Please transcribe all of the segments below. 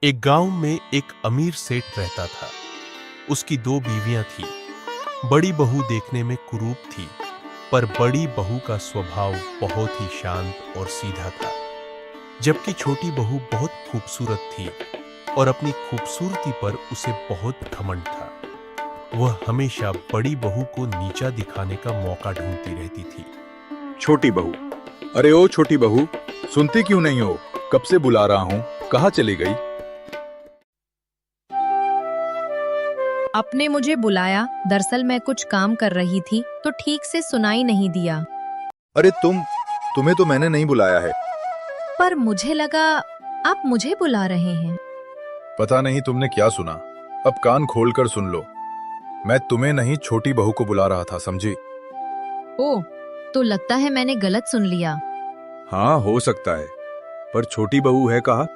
एक गांव में एक अमीर सेठ रहता था। उसकी दो बीवियां थीं। बड़ी बहू देखने में कुरूप थी, पर बड़ी बहू का स्वभाव बहुत ही शांत और सीधा था, जबकि छोटी बहू बहुत खूबसूरत थी और अपनी खूबसूरती पर उसे बहुत घमंड था। वह हमेशा बड़ी बहू को नीचा दिखाने का मौका ढूंढती रहती थी। छोटी बहू, अरे ओ छोटी बहू, सुनती क्यों नहीं हो? कब से बुला रहा हूँ, कहाँ चली गई? आपने मुझे बुलाया, दरअसल मैं कुछ काम कर रही थी तो ठीक से सुनाई नहीं दिया। अरे तुम्हें तो मैंने नहीं बुलाया है। पर मुझे लगा आप मुझे बुला रहे हैं। पता नहीं तुमने क्या सुना, अब कान खोलकर सुन लो। मैं तुम्हें नहीं, छोटी बहू को बुला रहा था, समझी? ओह, तो लगता है मैंने गलत सुन लिया। हाँ, हो सकता है, पर छोटी बहू है कहाँ?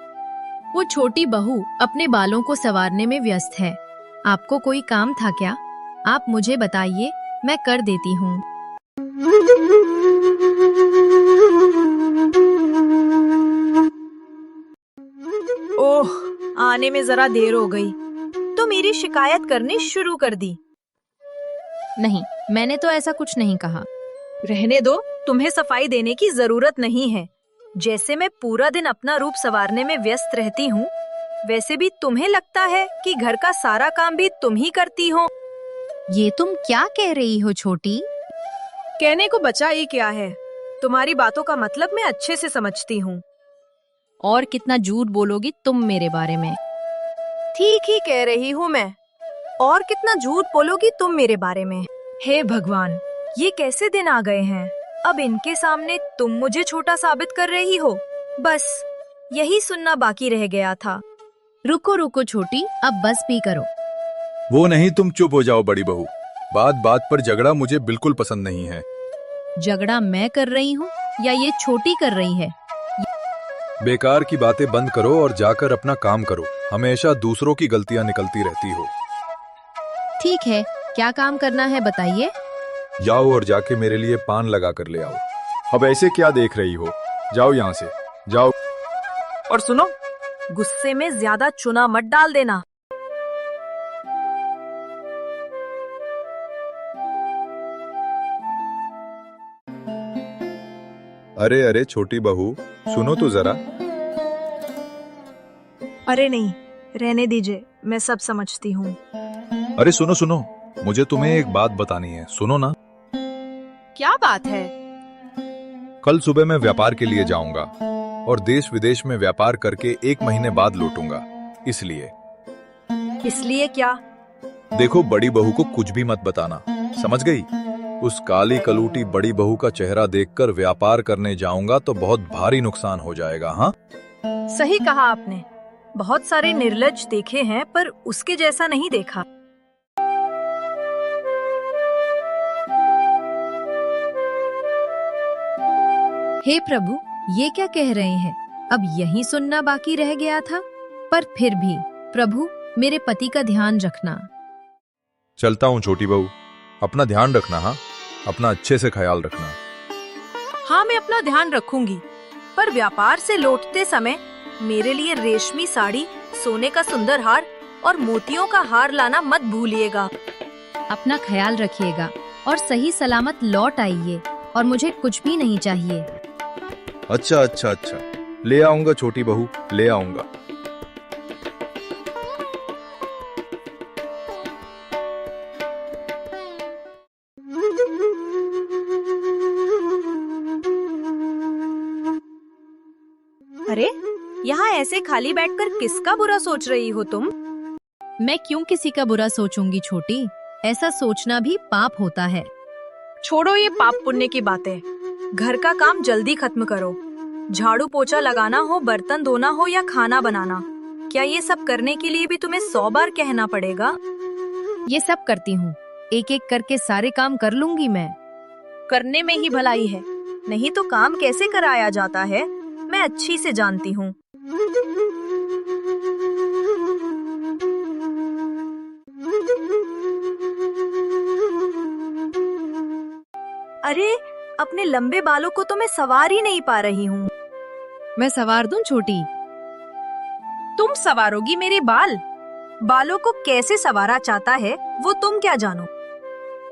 वो छोटी बहू अपने बालों को संवारने में व्यस्त है। आपको कोई काम था क्या? आप मुझे बताइए, मैं कर देती हूँ। ओह, आने में जरा देर हो गई तो मेरी शिकायत करनी शुरू कर दी। नहीं, मैंने तो ऐसा कुछ नहीं कहा। रहने दो, तुम्हें सफाई देने की जरूरत नहीं है। जैसे मैं पूरा दिन अपना रूप संवारने में व्यस्त रहती हूँ, वैसे भी तुम्हें लगता है कि घर का सारा काम भी तुम ही करती हो। ये तुम क्या कह रही हो छोटी? कहने को बचा ही क्या है, तुम्हारी बातों का मतलब मैं अच्छे से समझती हूँ। और कितना झूठ बोलोगी तुम मेरे बारे में? ठीक ही कह रही हूँ मैं। और कितना झूठ बोलोगी तुम मेरे बारे में? हे भगवान, ये कैसे दिन आ गए हैं? अब इनके सामने तुम मुझे छोटा साबित कर रही हो। बस यही सुनना बाकी रह गया था। रुको रुको छोटी, अब बस भी करो। वो नहीं, तुम चुप हो जाओ बड़ी बहू। बात बात पर झगड़ा मुझे बिल्कुल पसंद नहीं है। झगड़ा मैं कर रही हूँ या ये छोटी कर रही है? बेकार की बातें बंद करो और जाकर अपना काम करो। हमेशा दूसरों की गलतियां निकलती रहती हो। ठीक है, क्या काम करना है बताइए। जाओ और जाके मेरे लिए पान लगा कर ले आओ। अब ऐसे क्या देख रही हो? जाओ यहाँ से, जाओ। और सुनो, गुस्से में ज्यादा चुना मत डाल देना। अरे अरे छोटी बहू, सुनो तो जरा। अरे नहीं, रहने दीजिए, मैं सब समझती हूँ। अरे सुनो सुनो, मुझे तुम्हें एक बात बतानी है, सुनो ना। क्या बात है? कल सुबह मैं व्यापार के लिए जाऊंगा और देश विदेश में व्यापार करके 1 महीने बाद लौटूंगा। इसलिए क्या? देखो, बड़ी बहू को कुछ भी मत बताना, समझ गई? उस काली कलूटी बड़ी बहू का चेहरा देखकर व्यापार करने जाऊंगा तो बहुत भारी नुकसान हो जाएगा। हाँ, सही कहा आपने। बहुत सारे निर्लज्ज देखे हैं, पर उसके जैसा नहीं देखा। हे प्रभु, ये क्या कह रहे हैं? अब यही सुनना बाकी रह गया था। पर फिर भी प्रभु, मेरे पति का ध्यान रखना। चलता हूँ छोटी बहू, अपना ध्यान रखना। हाँ, अपना अच्छे से ख्याल रखना। हाँ, मैं अपना ध्यान रखूंगी, पर व्यापार से लौटते समय मेरे लिए रेशमी साड़ी, सोने का सुंदर हार और मोतियों का हार लाना मत भूलिएगा। अपना ख्याल रखिएगा और सही सलामत लौट आइए, और मुझे कुछ भी नहीं चाहिए। अच्छा अच्छा अच्छा, ले आऊंगा छोटी बहू, ले आऊंगा। अरे, यहाँ ऐसे खाली बैठकर किसका बुरा सोच रही हो तुम? मैं क्यों किसी का बुरा सोचूंगी छोटी? ऐसा सोचना भी पाप होता है। छोड़ो ये पाप पुण्य की बातें। घर का काम जल्दी खत्म करो। झाड़ू पोछा लगाना हो, बर्तन धोना हो या खाना बनाना, क्या ये सब करने के लिए भी तुम्हें 100 बार कहना पड़ेगा? ये सब करती हूँ, एक एक करके सारे काम कर लूंगी मैं। करने में ही भलाई है, नहीं तो काम कैसे कराया जाता है मैं अच्छी से जानती हूँ। अरे, अपने लंबे बालों को तो मैं संवार ही नहीं पा रही हूँ। मैं सवार दूं छोटी? तुम सवारोगी मेरे बाल? बालों को कैसे सवारा चाहता है वो तुम क्या जानो।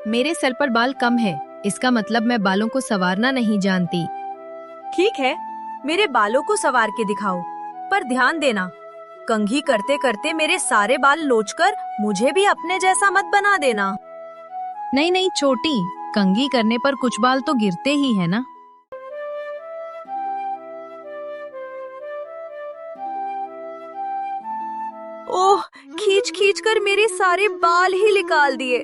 मेरे सर पर बाल कम है, इसका मतलब मैं बालों को संवारना नहीं जानती। ठीक है, मेरे बालों को सवार के दिखाओ, पर ध्यान देना, कंघी करते करते मेरे सारे बाल लोचकर मुझे भी अपने जैसा मत बना देना। नहीं नहीं छोटी, कंघी करने पर कुछ बाल तो गिरते ही है ना। ओह, खींच खींच कर मेरे सारे बाल ही निकाल दिए।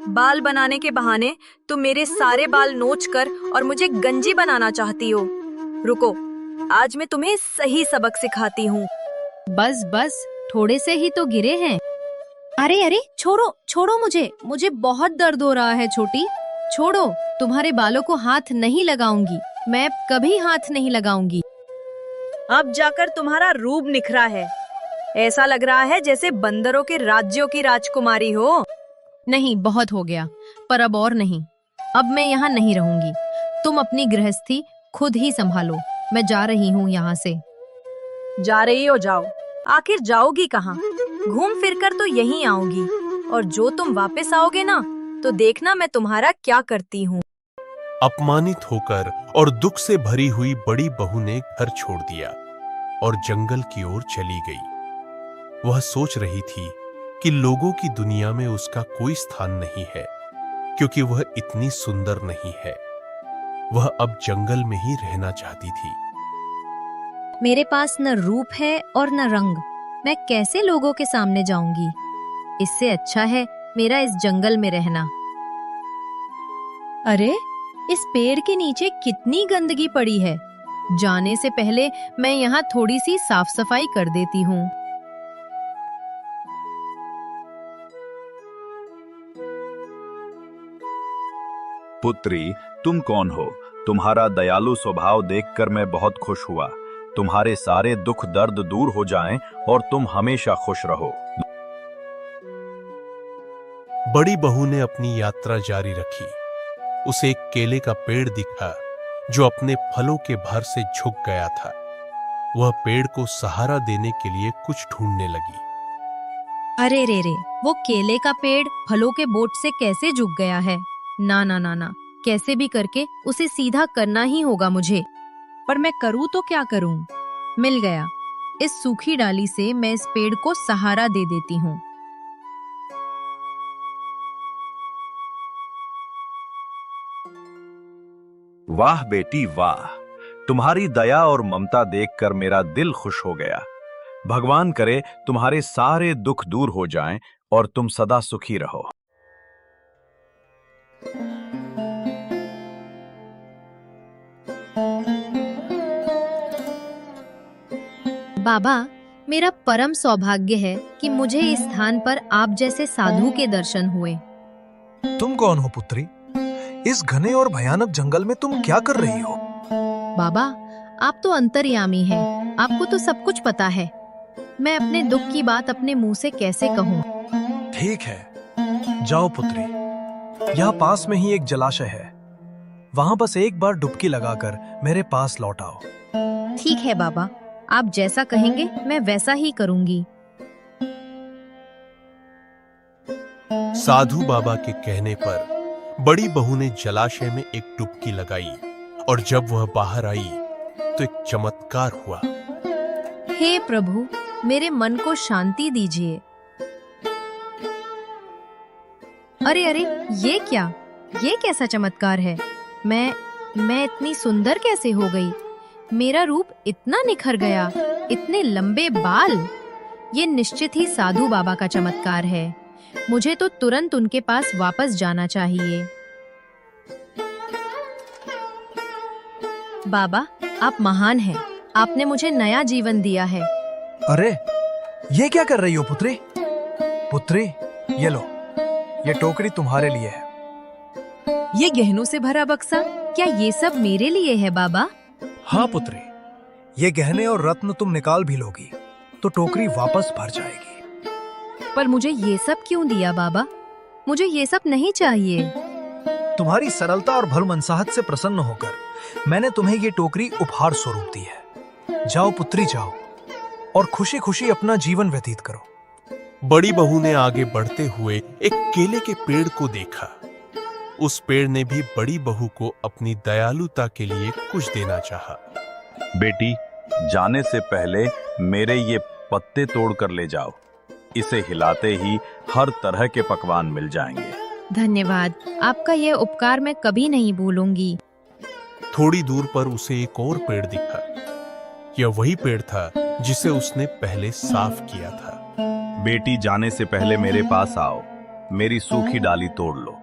बाल बनाने के बहाने तुम मेरे सारे बाल नोच कर और मुझे गंजी बनाना चाहती हो। रुको, आज मैं तुम्हें सही सबक सिखाती हूँ। बस बस, थोड़े से ही तो गिरे हैं। अरे अरे, छोड़ो छोड़ो मुझे बहुत दर्द हो रहा है छोटी। छोड़ो, तुम्हारे बालों को हाथ नहीं लगाऊंगी, मैं कभी हाथ नहीं लगाऊंगी। अब जाकर तुम्हारा रूप निखरा है। ऐसा लग रहा है जैसे बंदरों के राज्यों की राजकुमारी हो। नहीं, बहुत हो गया, पर अब और नहीं। अब मैं यहाँ नहीं रहूंगी। तुम अपनी गृहस्थी खुद ही संभालो, मैं जा रही हूँ यहाँ से। जा रही हो, जाओ। आखिर जाओगी कहाँ? घूम फिर कर तो यहीं आओगी, और जो तुम वापस आओगे ना, तो देखना मैं तुम्हारा क्या करती हूँ। अपमानित होकर और दुख से भरी हुई बड़ी बहू ने घर छोड़ दिया और जंगल की ओर चली गई। वह सोच रही थी कि लोगों की दुनिया में उसका कोई स्थान नहीं है, क्योंकि वह इतनी सुंदर नहीं है। वह अब जंगल में ही रहना चाहती थी। मेरे पास न रूप है और न रंग, मैं कैसे लोगों के सामने जाऊंगी? इससे अच्छा है मेरा इस जंगल में रहना। अरे, इस पेड़ के नीचे कितनी गंदगी पड़ी है। जाने से पहले मैं यहाँ थोड़ी सी साफ सफाई कर देती हूँ। पुत्री, तुम कौन हो? तुम्हारा दयालु स्वभाव देखकर मैं बहुत खुश हुआ। तुम्हारे सारे दुख दर्द दूर हो जाएं और तुम हमेशा खुश रहो। बड़ी बहू ने अपनी यात्रा जारी रखी। उसे एक केले का पेड़ दिखा जो अपने फलों के भर से झुक गया था। वह पेड़ को सहारा देने के लिए कुछ ढूंढने लगी। अरे रे रे, वो केले का पेड़ फलों के बोझ से कैसे झुक गया है? ना ना ना ना, कैसे भी करके उसे सीधा करना ही होगा मुझे। पर मैं करूँ तो क्या करूँ? मिल गया, इस सूखी डाली से मैं इस पेड़ को सहारा दे देती हूँ। वाह बेटी वाह, तुम्हारी दया और ममता देखकर मेरा दिल खुश हो गया। भगवान करे तुम्हारे सारे दुख दूर हो जाएं और तुम सदा सुखी रहो। बाबा, मेरा परम सौभाग्य है कि मुझे इस स्थान पर आप जैसे साधु के दर्शन हुए। तुम कौन हो पुत्री? इस घने और भयानक जंगल में तुम क्या कर रही हो? बाबा, आप तो अंतर्यामी हैं, आपको तो सब कुछ पता है। मैं अपने दुख की बात अपने मुंह से कैसे कहूँ? ठीक है, जाओ पुत्री, यहाँ पास में ही एक जलाशय है, वहाँ बस एक बार डुबकी लगाकर मेरे पास लौट आओ। ठीक है बाबा, आप जैसा कहेंगे मैं वैसा ही करूंगी। साधु बाबा के कहने पर बड़ी बहू ने जलाशय में एक डुबकी लगाई और जब वह बाहर आई तो एक चमत्कार हुआ। हे प्रभु, मेरे मन को शांति दीजिए। अरे अरे, ये क्या? ये कैसा चमत्कार है? मैं इतनी सुंदर कैसे हो गई? मेरा रूप इतना निखर गया, इतने लंबे बाल। ये निश्चित ही साधु बाबा का चमत्कार है। मुझे तो तुरंत उनके पास वापस जाना चाहिए। बाबा, आप महान हैं। आपने मुझे नया जीवन दिया है। अरे, ये क्या कर रही हो पुत्री? पुत्री, ये लो, ये टोकरी तुम्हारे लिए है। ये गहनों से भरा बक्सा, क्या ये सब मेरे लिए है बाबा? हाँ पुत्री, ये गहने और रत्न तुम निकाल भी लोगी तो टोकरी वापस भर जाएगी। पर मुझे ये सब क्यों दिया बाबा? मुझे ये सब नहीं चाहिए। तुम्हारी सरलता और भलमनसाहत से प्रसन्न होकर मैंने तुम्हें ये टोकरी उपहार स्वरूप दी है। जाओ पुत्री जाओ और खुशी खुशी अपना जीवन व्यतीत करो। बड़ी बहू ने आगे बढ़ते हुए एक केले के पेड़ को देखा। उस पेड़ ने भी बड़ी बहू को अपनी दयालुता के लिए कुछ देना चाहा। बेटी, जाने से पहले मेरे ये पत्ते तोड़ कर ले जाओ। इसे हिलाते ही हर तरह के पकवान मिल जाएंगे। धन्यवाद, आपका यह उपकार मैं कभी नहीं भूलूंगी। थोड़ी दूर पर उसे एक और पेड़ दिखा। यह वही पेड़ था जिसे उसने पहले साफ किया था। बेटी, जाने से पहले मेरे पास आओ। मेरी सूखी डाली तोड़ लो।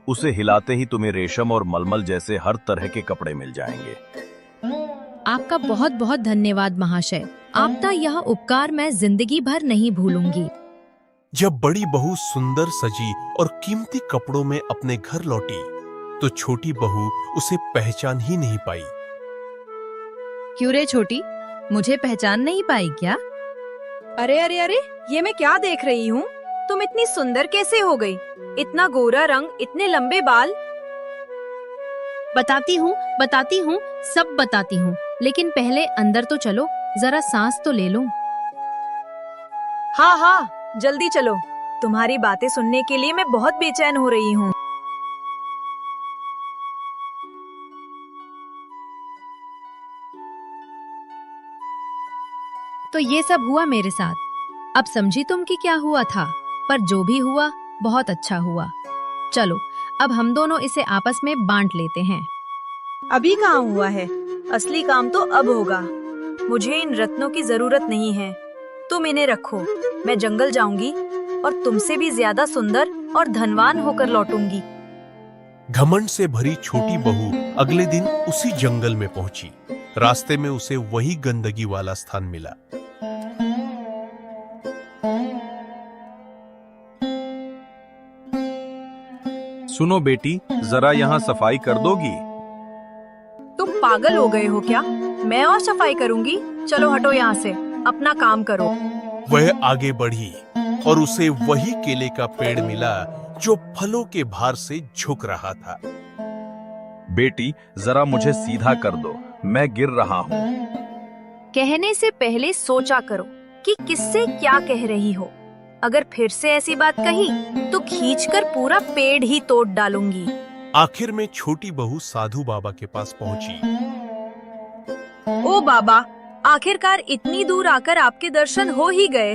उसे हिलाते ही तुम्हें रेशम और मलमल जैसे हर तरह के कपड़े मिल जाएंगे। आपका बहुत बहुत धन्यवाद महाशय। आपका यह उपकार मैं जिंदगी भर नहीं भूलूंगी। जब बड़ी बहू सुंदर सजी और कीमती कपड़ों में अपने घर लौटी तो छोटी बहू उसे पहचान ही नहीं पाई। क्यों रे छोटी, मुझे पहचान नहीं पाई क्या? अरे अरे अरे, ये मैं क्या देख रही हूँ? तुम इतनी सुंदर कैसे हो गई? इतना गोरा रंग, इतने लंबे बाल। बताती हूँ, सब बताती हूँ, लेकिन पहले अंदर तो चलो, जरा सांस तो ले लो। हाँ हाँ, जल्दी चलो। तुम्हारी बातें सुनने के लिए मैं बहुत बेचैन हो रही हूँ। तो ये सब हुआ मेरे साथ। अब समझी तुम कि क्या हुआ था, पर जो भी हुआ बहुत अच्छा हुआ। चलो अब हम दोनों इसे आपस में बांट लेते हैं। अभी कहाँ हुआ है? असली काम तो अब होगा। मुझे इन रत्नों की जरूरत नहीं है, तुम इन्हें रखो। मैं जंगल जाऊंगी और तुमसे भी ज्यादा सुंदर और धनवान होकर लौटूंगी। घमंड से भरी छोटी बहू अगले दिन उसी जंगल में पहुंची। रास्ते में उसे वही गंदगी वाला स्थान मिला। सुनो बेटी, जरा यहाँ सफाई कर दोगी? तुम पागल हो गए हो क्या? मैं और सफाई करूंगी? चलो हटो यहाँ से, अपना काम करो। वह आगे बढ़ी और उसे वही केले का पेड़ मिला जो फलों के भार से झुक रहा था। बेटी, जरा मुझे सीधा कर दो, मैं गिर रहा हूँ। कहने से पहले सोचा करो कि किससे क्या कह रही हो। अगर फिर से ऐसी बात कही तो खींचकर पूरा पेड़ ही तोड़ डालूंगी। आखिर में छोटी बहू साधु बाबा के पास पहुंची। ओ बाबा, आखिरकार इतनी दूर आकर आपके दर्शन हो ही गए।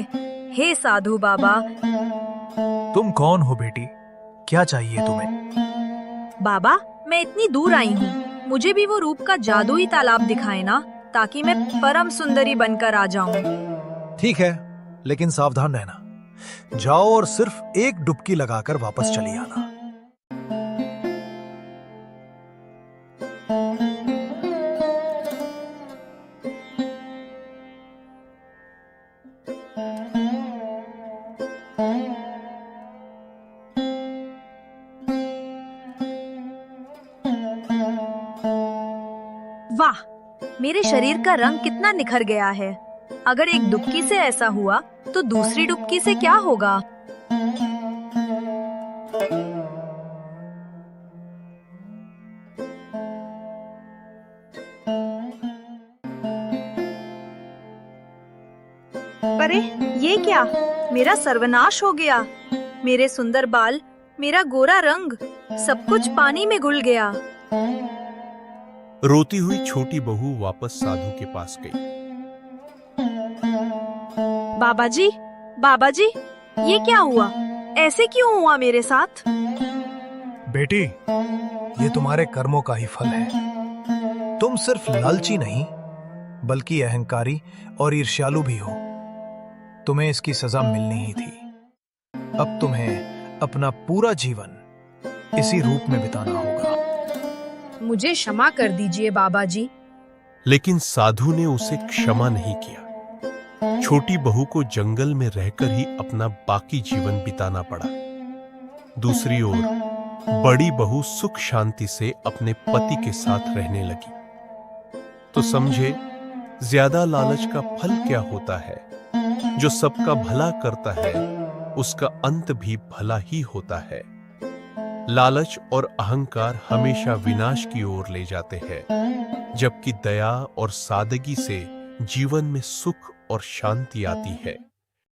हे साधु बाबा। तुम कौन हो बेटी? क्या चाहिए तुम्हें? बाबा, मैं इतनी दूर आई हूँ, मुझे भी वो रूप का जादुई तालाब दिखाए ना, ताकि मैं परम सुंदरी बनकर आ जाऊं। ठीक है, लेकिन सावधान रहना। जाओ और सिर्फ एक डुबकी लगाकर वापस चली आना। वाह, मेरे शरीर का रंग कितना निखर गया है। अगर एक डुबकी से ऐसा हुआ तो दूसरी डुबकी से क्या होगा? अरे ये क्या? मेरा सर्वनाश हो गया। मेरे सुंदर बाल, मेरा गोरा रंग, सब कुछ पानी में घुल गया। रोती हुई छोटी बहू वापस साधु के पास गई। बाबा जी, ये क्या हुआ? ऐसे क्यों हुआ मेरे साथ? बेटी, ये तुम्हारे कर्मों का ही फल है। तुम सिर्फ लालची नहीं, बल्कि अहंकारी और ईर्ष्यालु भी हो। तुम्हें इसकी सजा मिलनी ही थी। अब तुम्हें अपना पूरा जीवन इसी रूप में बिताना होगा। मुझे क्षमा कर दीजिए बाबा जी। लेकिन साधु ने उसे क्षमा नहीं किया। छोटी बहू को जंगल में रहकर ही अपना बाकी जीवन बिताना पड़ा। दूसरी ओर बड़ी बहू सुख शांति से अपने पति के साथ रहने लगी। तो समझे, ज्यादा लालच का फल क्या होता है। जो सबका भला करता है उसका अंत भी भला ही होता है। लालच और अहंकार हमेशा विनाश की ओर ले जाते हैं, जबकि दया और सादगी से जीवन में सुख और शांति आती है।